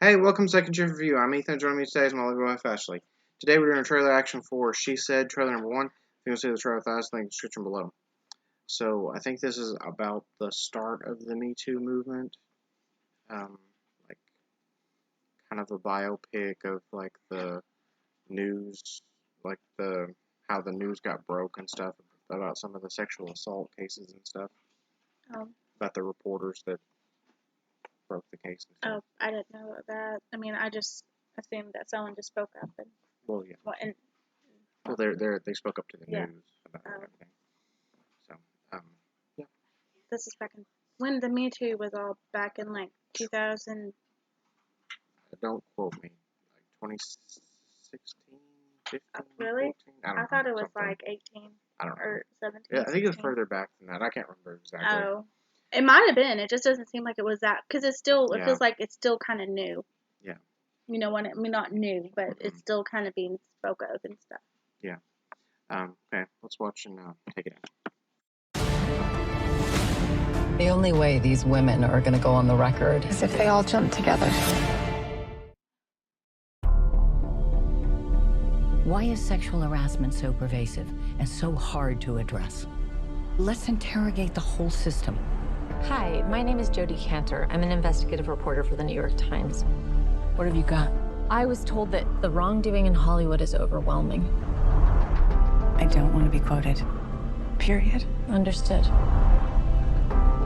Hey, welcome to Second Shift Review. I'm Ethan. Joining me today is my lovely wife, Ashley. Today we're doing a trailer action for She Said, trailer number 1. If you want to see the trailer with us, link in the description below. So, I think this is about the start of the Me Too movement. Like, kind of a biopic of, like, the news, like, how the news got broke and stuff, about some of the sexual assault cases and stuff. Oh. About the reporters that broke the case and stuff. Oh, I didn't know that. I mean, I just assumed that someone just spoke up and. Well, yeah. Well, They spoke up to the Yeah. news about everything. So, yeah. this is back in when the Me Too was all back in like 2000. Don't quote me. Like 2016, 15, Really? 14? I don't know. I thought it was Something. like 18 I don't know. or 17. Yeah, I think it's 16. further back than that. I can't remember exactly. Oh, it might have been. It just doesn't seem like it was that because it Yeah. feels like it's still kind of new. Yeah. You know what I mean? Not new, but Mhm. it's still kind of being spoke of and stuff. Yeah. Okay, let's watch and take it in. The only way these women are going to go on the record is if they all jump together. Why is sexual harassment so pervasive and so hard to address? Let's interrogate the whole system. Hi, my name is Jodi Kantor. I'm an investigative reporter for the New York Times. What have you got? I was told that the wrongdoing in Hollywood is overwhelming. I don't want to be quoted. Period. Understood.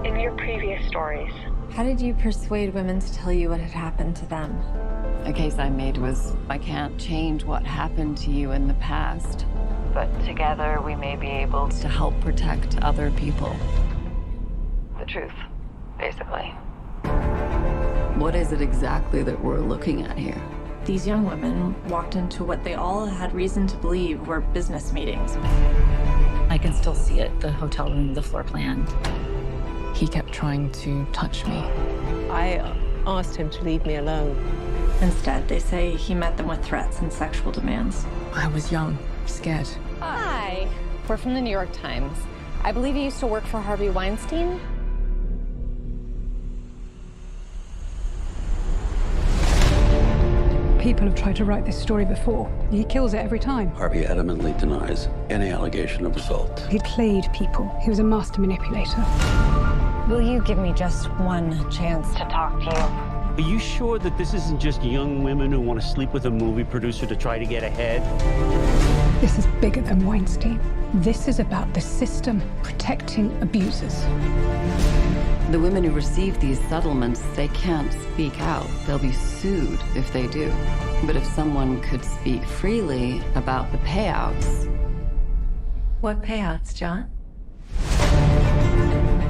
In your previous stories, how did you persuade women to tell you what had happened to them? The case I made was, I can't change what happened to you in the past, but together we may be able to help protect other people. the truth, basically. What is it exactly that we're looking at here? These young women walked into what they all had reason to believe were business meetings. I can still see it, the hotel room, the floor plan. He kept trying to touch me. I asked him to leave me alone. Instead, they say he met them with threats and sexual demands. I was young, scared. Hi, we're from the New York Times. I believe you used to work for Harvey Weinstein. People have tried to write this story before. He kills it every time. Harvey adamantly denies any allegation of assault. He played people. He was a master manipulator. Will you give me just one chance To talk to you. Are you sure that this isn't just young women who want to sleep with a movie producer to try to get ahead? This is bigger than Weinstein. This is about the system protecting abusers. The women who receive these settlements, they can't speak out. They'll be sued if they do. But if someone could speak freely about the payouts... What payouts, John?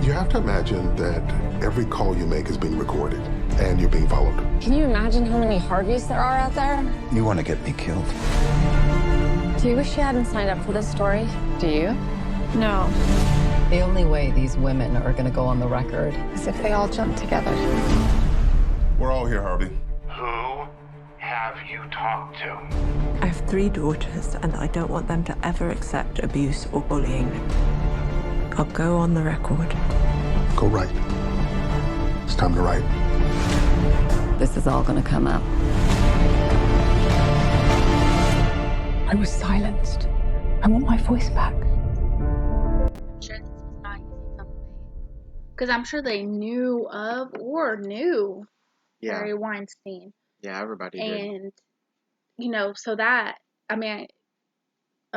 You have to imagine that every call you make is being recorded, and you're being followed. Can you imagine how many Harveys there are out there? You want to get me killed? Do you wish you hadn't signed up for this story? Do you? No. The only way these women are going to go on the record Is if they all jump together. We're all here, Harvey. Who have you talked to? I have 3 daughters, and I don't want them to ever accept abuse or bullying. I'll go on the record. Go write. It's time to write. This is all going to come out. I was silenced. I want my voice back. I'm sure this was not something because I'm sure they knew of or knew Yeah. Harvey Weinstein. Yeah, everybody did. And so that I mean, I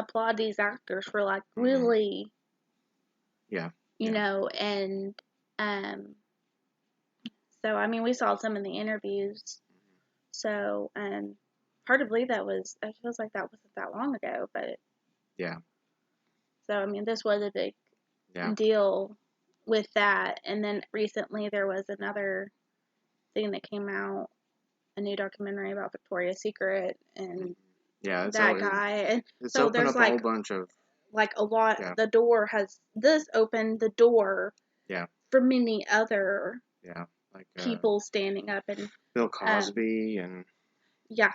applaud these actors for like really. Yeah. And so I mean we saw some in the interviews. So hard to believe it feels like that wasn't that long ago, but Yeah. so I mean this was a big Yeah. deal with that. And then recently there was another thing that came out, a new documentary about Victoria's Secret and Yeah, that guy. And It's so opened there's up a like whole bunch of... like a lot. Yeah. The door has this opened the door. Yeah. For many other. Yeah, like people standing up and Bill Cosby and... Yeah.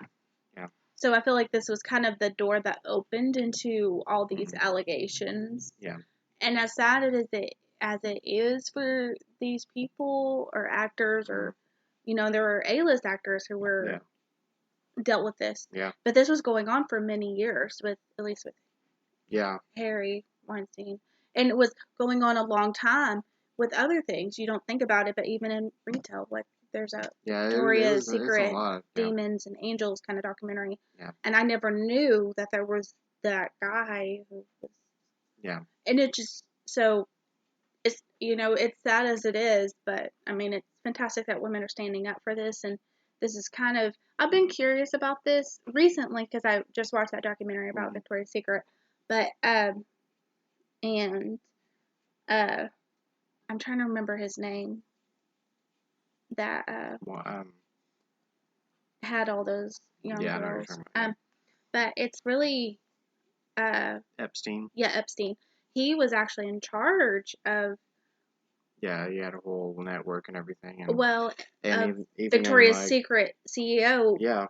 Yeah. So I feel like this was kind of the door that opened into all these allegations. Yeah. And as sad as it is for these people or actors or You know, there were A-list actors who were dealt with this. Yeah. But this was going on for many years with Yeah. Harry Weinstein. And it was going on a long time with other things. You don't think about it, but even in retail, like there's a Victoria's Secret Demons and Angels kind of documentary. Yeah. And I never knew that there was that guy who was. Yeah. And it just, so it's, you know, it's sad as it is, but I mean, it's fantastic that women are standing up for this. And this is kind of, I've been curious about this recently because I just watched that documentary about Victoria's Secret. But, I'm trying to remember his name. That had all those young girls. But it's really Epstein. Yeah, Epstein. He was actually in charge of. Yeah, he had a whole network and everything. And even Victoria's Secret CEO. Yeah.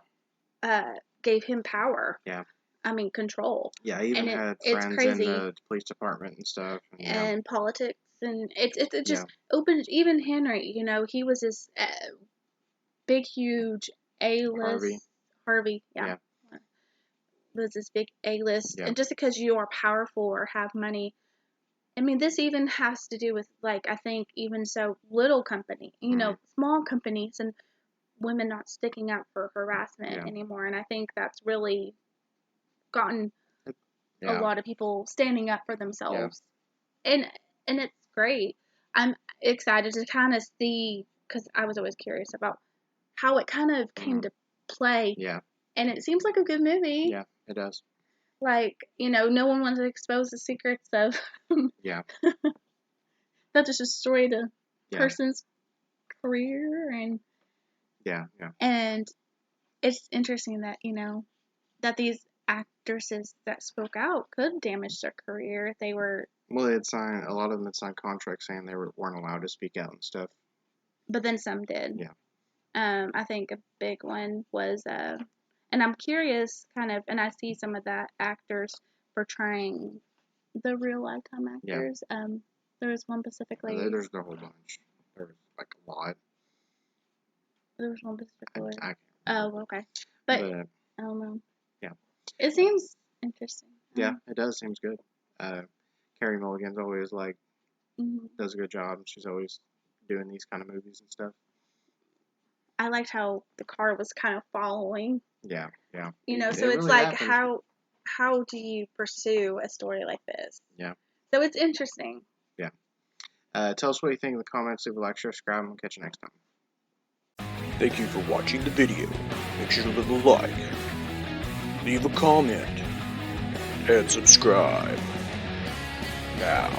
Gave him power. Yeah. I mean, control. Yeah, he even had friends in the police department and stuff. And politics. And it just opened, even Henry, you know, he was this big, huge A-list. Harvey, yeah. Was this big A-list. And just because you are powerful or have money, I mean, this even has to do with, like, I think even so, little company, you know, small companies and women not sticking up for harassment anymore. And I think that's really gotten a lot of people standing up for themselves. And it's great. I'm excited to kind of see, because I was always curious about how it kind of came to play. Yeah. And it seems like a good movie. Yeah, it does. Like, you know, no one wants to expose the secrets of that just destroyed a person's career. And and it's interesting that, you know, that these actresses that spoke out could damage their career if they were. Well, a lot of them had signed contracts saying they weren't allowed to speak out and stuff. But then some did. Yeah. I think a big one was, and I'm curious kind of, and I see some of the actors portraying the real lifetime actors. Yeah. There was one specifically. There's a whole bunch. There was like a lot. There was one specifically. Oh, okay. But I don't know. Yeah. It seems interesting. Yeah, it does. Seems good. Carey Mulligan's always does a good job. She's always doing these kind of movies and stuff. I liked how the car was kind of following. Yeah, yeah. You know, so it's really like happens. How do you pursue a story like this? Yeah. So it's interesting. Yeah. Tell us what you think in the comments. Leave a like, share, subscribe, and we'll catch you next time. Thank you for watching the video. Make sure to leave a like, leave a comment, and subscribe now.